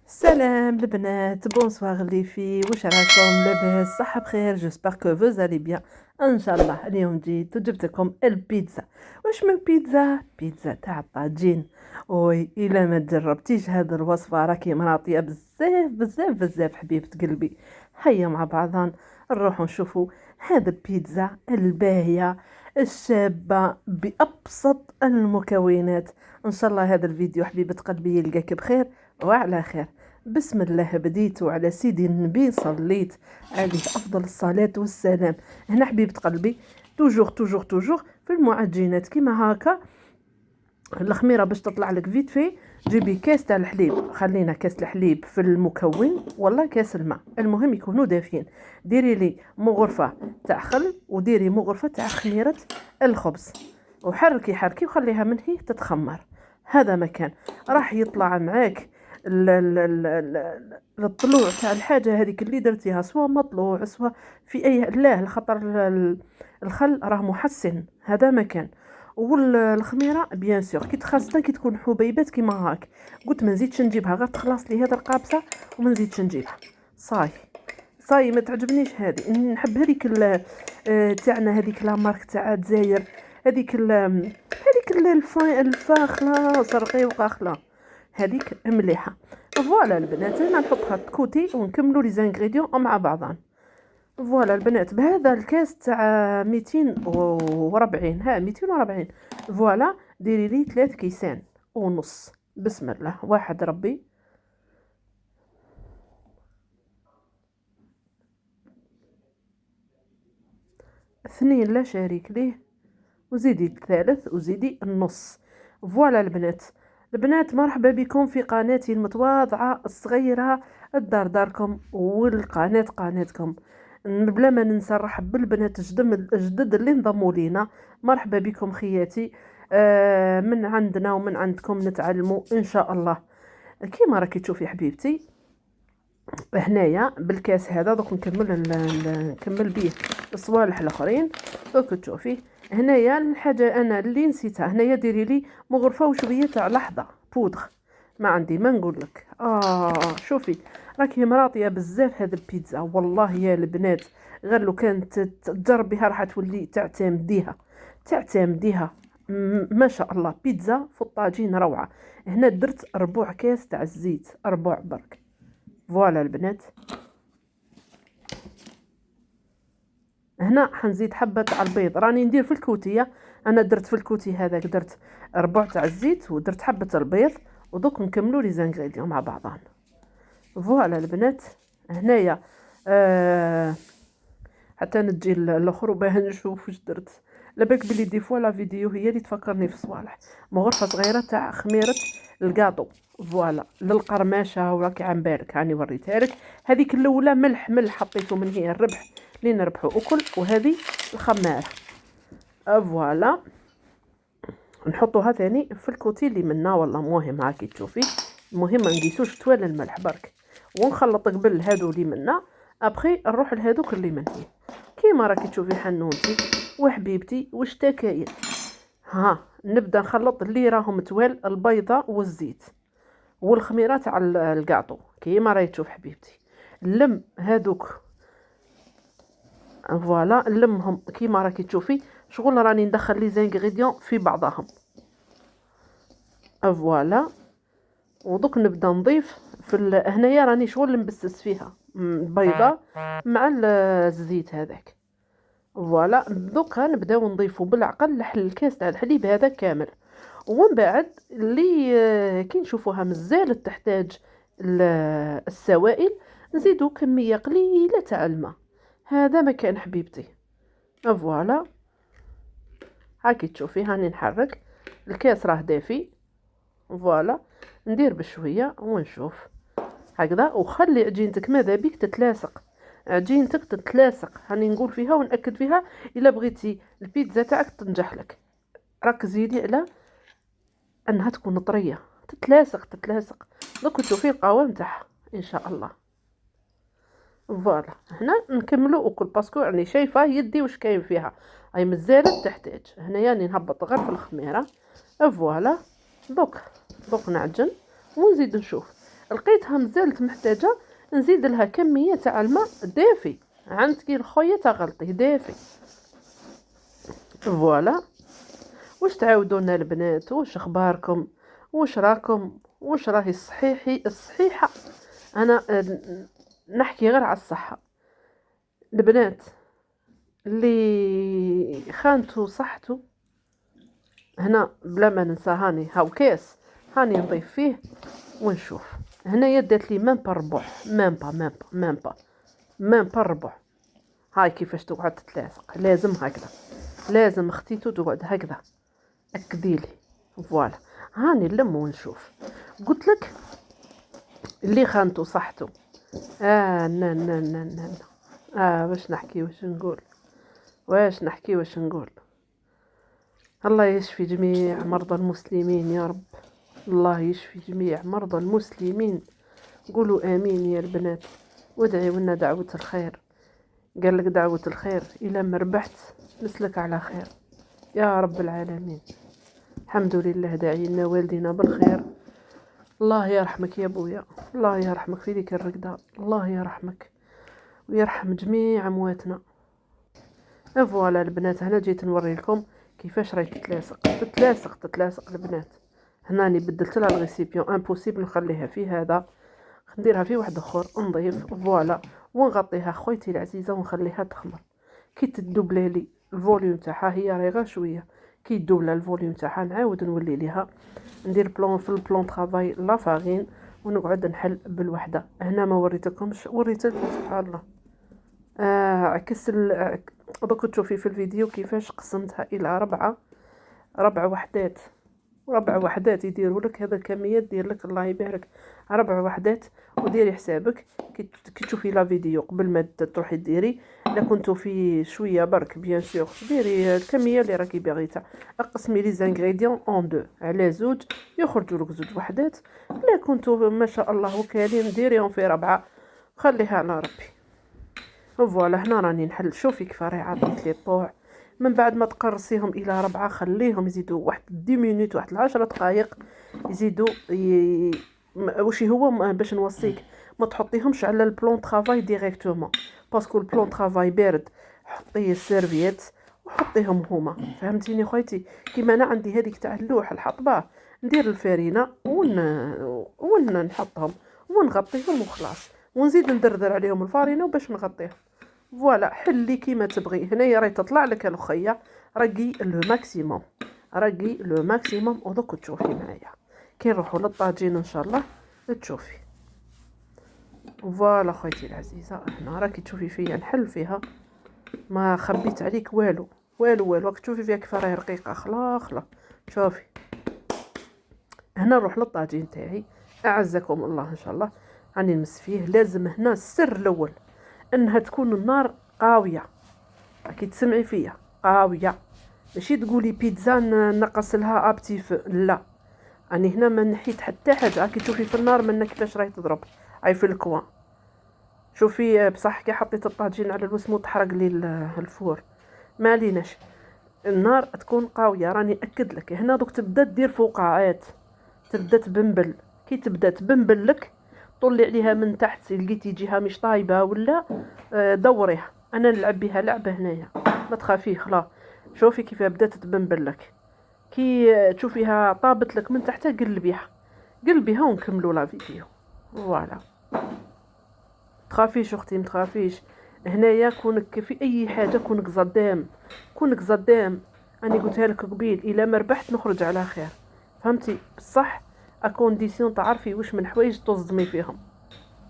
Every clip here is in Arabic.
سلام البنات، بونسوار اللي في واش راكم؟ لاباس؟ صحة بخير؟ جيسبر كو فوز الي بيان ان شاء الله. اليوم جيت وجبت لكم البيتزا. واش من بيتزا تاع الطاجين. وي الا ما جربتيش هاد الوصفه راكي مراطيه بزاف بزاف بزاف حبيبه قلبي. هيا مع بعضنا نروحوا نشوفوا هاد البيتزا الباهيه الشابه بابسط المكونات. ان شاء الله هذا الفيديو حبيبه قلبي يلقاك بخير وعلى خير. بسم الله بديت وعلى سيدي النبي صليت عليه أفضل الصلاة والسلام. هنا حبيبة قلبي توجور توجور توجور في المعجنات كيما هكا. الخميرة باش تطلع لك فيت في جيبي كاس تاع الحليب، خلينا كاس الحليب في المكون ولا كاس الماء، المهم يكونوا دافين. ديري لي مغرفة تاع خل وديري مغرفة تاع خميرة الخبز وحركي حركي وخليها من هي تتخمر. هذا مكان راح يطلع معاك الطلوع تاع الحاجه هذيك اللي درتيها، سواء مطلوع سواء في اي لا الخطر الخل راه محسن. هذا مكان. والخميره بيان سور كي خاصه كي تكون حبيبات كيما هاك. قلت ما نزيدش نجيبها غير تخلص لي هذا القابسه وما نزيدش نجيبها. صاي ما تعجبنيش هذه. نحب هذيك تاعنا هذيك لا مارك تاع دزاير، هذيك الفاخله رقيقه خلا، هذيك مليحه. فوالا البنات هنا نحطها كوتي ونكملوا لي زانغريديون مع بعضان. فوالا البنات بهذا الكاس تاع 240 ها 240. فوالا ديري لي 3 كيسان ونص. بسم الله واحد ربي، اثنين لا شريك ليه، وزيدي الثالث وزيدي النص. فوالا البنات مرحبا بكم في قناتي المتواضعة الصغيرة، الدار داركم والقناة قناتكم. بلا ما ننسى نرحب بالبنات الجدد اللي انضموا لينا. مرحبا بكم خياتي. من عندنا ومن عندكم نتعلموا ان شاء الله. كيما راكي تشوفي حبيبتي هنايا بالكاس هذا دوك نكمل بيه الصوالح الاخرين. دوك تشوفي هنايا الحاجه انا اللي نسيتها. هنايا ديري لي مغرفه وشويه تاع لحظه بودغ. ما عندي ما نقول لك. شوفي راكي مراطيه بزاف هذا البيتزا والله يا البنات. غير لو كانت تجربيها راح تولي تعتمديها. ما شاء الله بيتزا في الطاجين روعه. هنا درت ربع كاس تاع الزيت، ربع برك. فوالا البنات هنا حنزيد حبه تاع البيض. راني ندير في الكوتيه، انا درت في الكوتي هذاك درت ربع تاع الزيت ودرت حبه البيض. ودوك نكملوا لي زانغريديون مع بعضهم. فوالا البنات هنايا حتى نجي الاخر وباه نشوف واش درت. لاباك بلي دي فوا لا فيديو هي اللي تفكرني في صوالح. مغرفه صغيره تاع خميره الكاطو. فوالا للقرماشه وراكي عن بالك هاني وريتها لك. هذيك الاولى ملح حطيته من هي الربح اللي نربحو اكل، وهذه الخماره. فوالا نحطوها ثاني في الكوتي اللي منا. والله مهم هاكي تشوفي، المهم ما نقيسوش توالى الملح برك. ونخلط قبل هادو اللي منا ابخي نروح لهادوك اللي من هي. كيما راكي تشوفي حنونتي وحبيبتي واش تكاين. ها نبدا نخلط اللي راهم توال البيضه والزيت والخميره تاع الكاطو كيما راهي تشوف حبيبتي. نلم هادوك فوالا نلمهم كيما راكي تشوفي. شغل راني ندخل لي زانغريديون في بعضهم. فوالا ودوك نبدا نضيف في هنايا راني شغل نبسس فيها البيضه مع الزيت هذاك. فوالا دوكا نبداو نضيفو بالعقل الكاس تاع الحليب هذا كامل. ومن بعد اللي كي نشوفوها مازالت تحتاج السوائل نزيدو كميه قليله تاع الماء. هذا مكان حبيبتي. فوالا هاكي تشوفي هاني نحرك الكاس راه دافي. فوالا ندير بشويه ونشوف هكذا. وخلي عجينتك ماذا بيك تتلاصق، عجينتك تتلاصق هاني نقول فيها ونأكد فيها. الا بغيتي البيتزا تاعك تنجح لك ركزي لي على انها تكون طريه تتلاصق. دوك تشوفي القوام تاعها ان شاء الله. فوالا هنا نكملوا وكل باسكو راني شايفه يدي واش كاين فيها. هاي مازالت تحتاج. هنايا راني نهبط غير في الخميره. فوالا دوك نعجن ونزيد نشوف. لقيتها مازالت محتاجه نزيد لها كميه تاع الماء دافي. عندك الخويا تغلطيه دافي. فوالا. واش تعاودونا البنات؟ واش اخباركم؟ واش راكم؟ واش راهي الصحيحه؟ انا نحكي غير على الصحه البنات. اللي خانتو صحتو هنا بلا ما ننسى، هاني هاو كاس، هاني نضيف فيه ونشوف. هنايا دات لي مام با ربع، مام با ربع. هاي كيفاش تقعد تتلاصق، لازم هكذا، لازم اختيتو تقعد هكذا، اكديلي. فوالا. هاني نلم ونشوف. قلت لك اللي خانتو صحتو. نا نا نا نا واش نحكي واش نقول. الله يشفي جميع مرضى المسلمين يا رب. الله يشفي جميع مرضى المسلمين. قولوا آمين يا البنات، وادعي لنا دعوة الخير. قال لك دعوة الخير إلى ما ربحت نسلك على خير يا رب العالمين. الحمد لله، داعي لنا والدينا بالخير. الله يرحمك يا بويا، الله يرحمك في ذيك الرقدة، الله يرحمك ويرحم جميع أمواتنا. فوالا البنات، هنا جيت نوري لكم كيفاش راهي تتلاصق البنات. هناني بدلت لها الغيسيبيون، امبوسيبل نخليها في هذا، نديرها في واحد اخر نضيف. فوالا. ونغطيها خويتي العزيزه ونخليها تخمر. كي تدوبلي لي الفوليوم تاعها، هي راهي غير شويه، كي تدوبلا الفوليوم تاعها نعاود نولي ليها ندير بلون في البلون طرافاي لا فارين ونقعد نحل بالوحده. هنا ما وريتكمش، وريتلكم سبحان الله. عكس دوك تشوفي في الفيديو كيفاش قسمتها الى ربع وحدات يديروا لك هذا الكميه، دير لك الله يبارك 4 وحدات. وديري حسابك كي تشوفي لا فيديو قبل ما تروحي ديري، الا كنتو في شويه برك بيان سور ديري الكميه اللي راكي باغيتها. اقسمي لي زانغريديون اون دو على زوج، يخرجوا لك 2 وحدات. الا كنتو ما شاء الله وكالين ديريهم في 4، خليها على ربي. فوالا. هنا راني نحل. شوفي كيف راهي عطيت لي الطوع. من بعد ما تقرصيهم الى 4 خليهم يزيدوا واحد 10 مينوت، واحد 10 دقائق يزيدوا واش هو باش نوصيك ما تحطيهمش على البلون طرافاي ديريكتومون، باسكو البلون طرافاي بارد. حطي السيرفييت وحطيهم هما، فهمتيني خويتي؟ كيما انا عندي هذيك تاع اللوح الحطبه، ندير الفارينه ونحطهم ونغطيهم وخلاص، ونزيد ندردر عليهم الفارينه باش نغطيهم. فوالا. حلي كيما تبغي. هنايا راهي تطلع لك الخيه، رقي لو ماكسيموم ودوك تشوفي معايا كي نروحوا للطاجين ان شاء الله تشوفي. فوالا خويتي العزيزه، هنا راكي تشوفي فيا نحل فيها، ما خبيت عليك والو. راك تشوفي فيها كيف راهي رقيقه. خلا شوفي. هنا نروح للطاجين تاعي. اعزكم الله ان شاء الله راني نمس فيه. لازم هنا السر الاول انها تكون النار قاويه، راكي تسمعي فيا، قاويه. ماشي تقولي بيتزا نقص لها ابتيف، لا. راني هنا ما نحيت حتى حاجه. راكي تشوفي في النار منا كيفاش راهي تضرب، اي في الكوان. شوفي بصح كي حطيت الطاجين على الوسم وتحرق لي الفور، ما عليناش. النار تكون قاويه، راني اكد لك. هنا دوك تبدا دير فقاعات، تبدا تبنبل. كي تبدا تبنبل لك طلي عليها من تحت، لقيتي جهه مش طايبه ولا دوريها. انا نلعب بها لعبه هنايا، ما تخافي. خلا شوفي كيف بدات تبنبل لك. كي تشوفيها طابت لك من تحت قلبيها ونكملوا لا فيديو. فوالا. تخافيش اختي، ما تخافيش. هنايا كونك في اي حاجه كونك صدام. انا قلتها لك قبيل، الا ما ربحت نخرج على خير، فهمتي؟ بصح اكونديسيون تعرفي واش من حوايج تصدمي فيهم.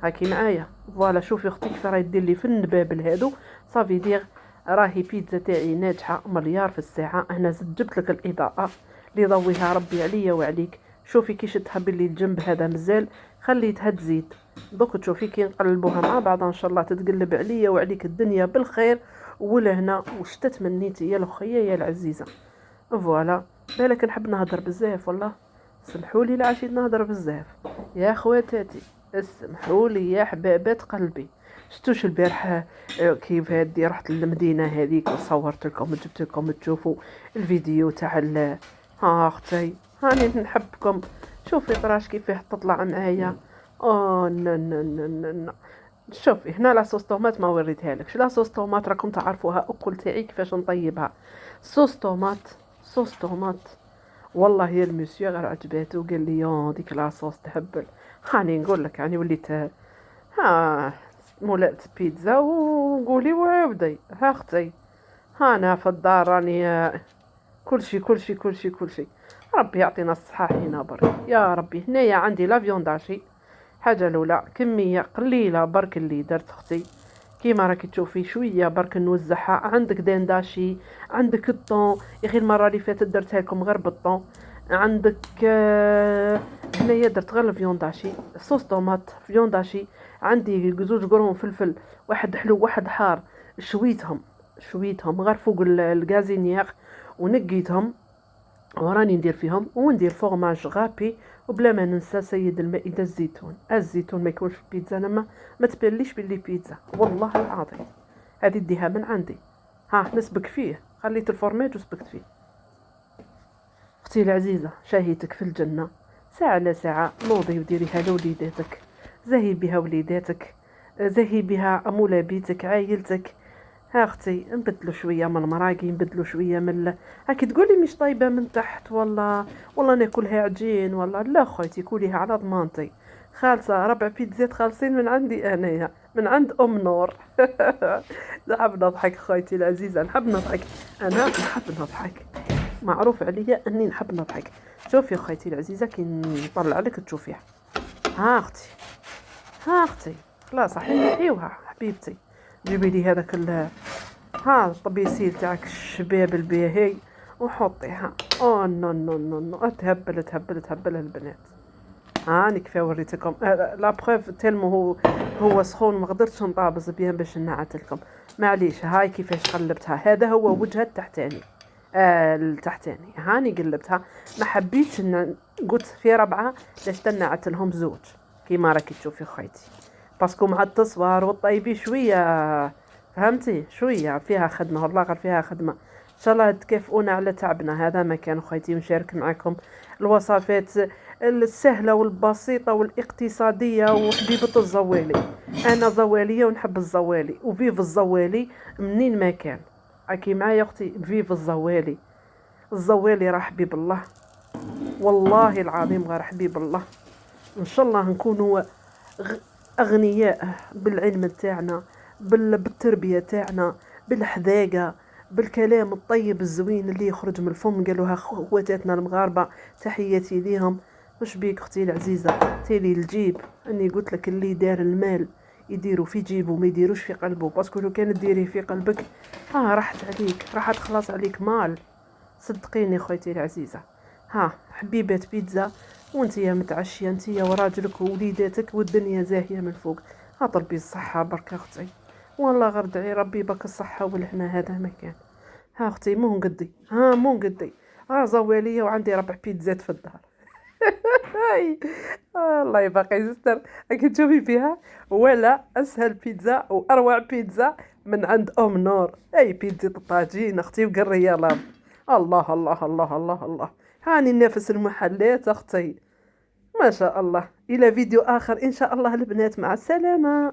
هاكي معايا. فوالا. شوفي اختي كيف راهي دير لي في النبابل هادو، صافي دير راهي بيتزا تاعي ناجحه مليار في الساعه. انا جبت لك الاضاءه اللي ضويها ربي عليا وعليك. شوفي كي شدتها باللي الجنب هذا مازال خليتها تزيد. دوك تشوفي كي نقلبوها مع بعض ان شاء الله تتقلب عليا وعليك الدنيا بالخير. ولا هنا وش تتمنيتي يا الاخيه يا العزيزه. فوالا. بالك نحب نهضر بزاف والله، سمحوا لي لا عشيت نهضر بزاف يا خواتاتي، اسمحوا لي يا حبابات قلبي. شفتوش البارحه كيف هادي رحت للمدينه هذيك وصورت لكم وجبت لكم تشوفوا الفيديو تاع ها اختي. هاني نحبكم. شوفي طراش كيفاه تطلع معايا، نو نو نو نو نو. شوفي هنا لاصوص طوماط ما وريتها لكش. لاصوص طوماط راكم تعرفوها اكل تاعي كيفاش نطيبها. صوص طوماط، صوص طوماط. والله يا المسيو غير عجباتو، قال لي ديك لاصوص تهبل. هاني نقول لك يعني وليت ها مولات بيتزا وقولي وعبدي ها اختي. انا في الدار راني كلشي كلشي كلشي كلشي. ربي يعطينا الصحة حينا برك يا ربي. هنايا عندي لا فيونداشي، حاجة الأولى كمية قليلة برك اللي درت أختي كيما راكي تشوفي، شوية برك نوزعها. عندك دنداشي، عندك الطون، يا أخي المرة اللي فاتت درتها لكم غير بالطون. عندك هنايا درت غير الفيونداشي، صوص طوماط فيونداشي. عندي زوج قرون فلفل، واحد حلو واحد حار، شويتهم شويتهم غير فوق الغازينيير ونقيتهم وراني ندير فيهم. وندير فورماج غابي. وبلا ما ننسى سيد المائدة الزيتون. الزيتون ما يكونش في البيتزا انا ما تبانليش باللي بيتزا والله العظيم. هذه ديها من عندي. ها نسبك فيه، خليت الفورماج وسبكت فيه. اختي العزيزة شاهيتك في الجنة، ساعة على ساعة نوضي وديريها لوليداتك، زهي بها وليداتك، زهي بها أمولا بيتك عائلتك. ها اختي نبدلوا شويه من المراقي، نبدلوا شويه من هاكي تقولي مش طايبه من تحت، والله ناكلها عجين، والله لا خويتي كوليها على ضمانتي. خالصه 4 بيتزات خالصين من عندي انايا، من عند ام نور. نحب نضحك خويتي العزيزه، نحب نضحك. انا نحب نضحك، معروف عليا اني نحب نضحك. شوفي خويتي العزيزه كي نطلع لك تشوفيها. ها اختي، ها اختي خلاص حيوها حبيبتي. جيبي لي هذاك ها الطبيسيل تاعك الشباب الباهي وحطيها. نو نو نو نو تهبل تهبل تهبل البنات. هاني كيف وريتكم لا بروف تيلمو هو سخون ما قدرتش نطابز بيان باش نعت لكم. معليش هاي كيفاش قلبتها. هذا هو وجهه التحتاني التحتاني. هاني قلبتها، ما حبيتش قلت في ربعه باش تنعت لهم زوج كيما راكي تشوفي خيتي، باسكو مع التصوير والطيبي شويه فهمتي، شويه فيها خدمه والله غير فيها خدمه. ان شاء الله تكافئونا على تعبنا. هذا ما كان خيتي، ونشارك معكم الوصفات السهله والبسيطه والاقتصاديه وحبيبه الزوالي. انا زواليه ونحب الزوالي، وفيف الزوالي منين ما كان. راكي معايا اختي، فيف الزوالي. الزوالي راه حبيب الله والله العظيم، غير حبيب الله. ان شاء الله نكونوا اغنياء بالعلم تاعنا، بالتربيه تاعنا، بالحذاقه، بالكلام الطيب الزوين اللي يخرج من الفم. قالوها خواتاتنا المغاربه، تحياتي ليهم. مش بيك اختي العزيزه تالي الجيب، اني قلت لك اللي دار المال يديروا في جيبه ما يديروش في قلبه، باسكو لو كان ديريه في قلبك راحت عليك، راحت خلاص عليك مال. صدقيني خويتي العزيزه. ها حبيبات بيتزا، وانتيا متعشيه انتيا وراجلك ووليداتك والدنيا زاهيه من فوق. طلبي الصحه برك اختي، والله غير دعي ربي بك الصحه والهنا. هذا مكان. ها اختي مو نقدي، مو نقدي. زواليه وعندي 4 بيتزات في الدار. هاي الله يبقى يستر. راكي تشوفي فيها ولا اسهل بيتزا واروع بيتزا من عند ام نور. اي بيتزا الطاجين اختي وقريه لام. الله الله الله الله الله. هاني نافس المحلات اختي، ما شاء الله. الى فيديو اخر ان شاء الله البنات، مع السلامه.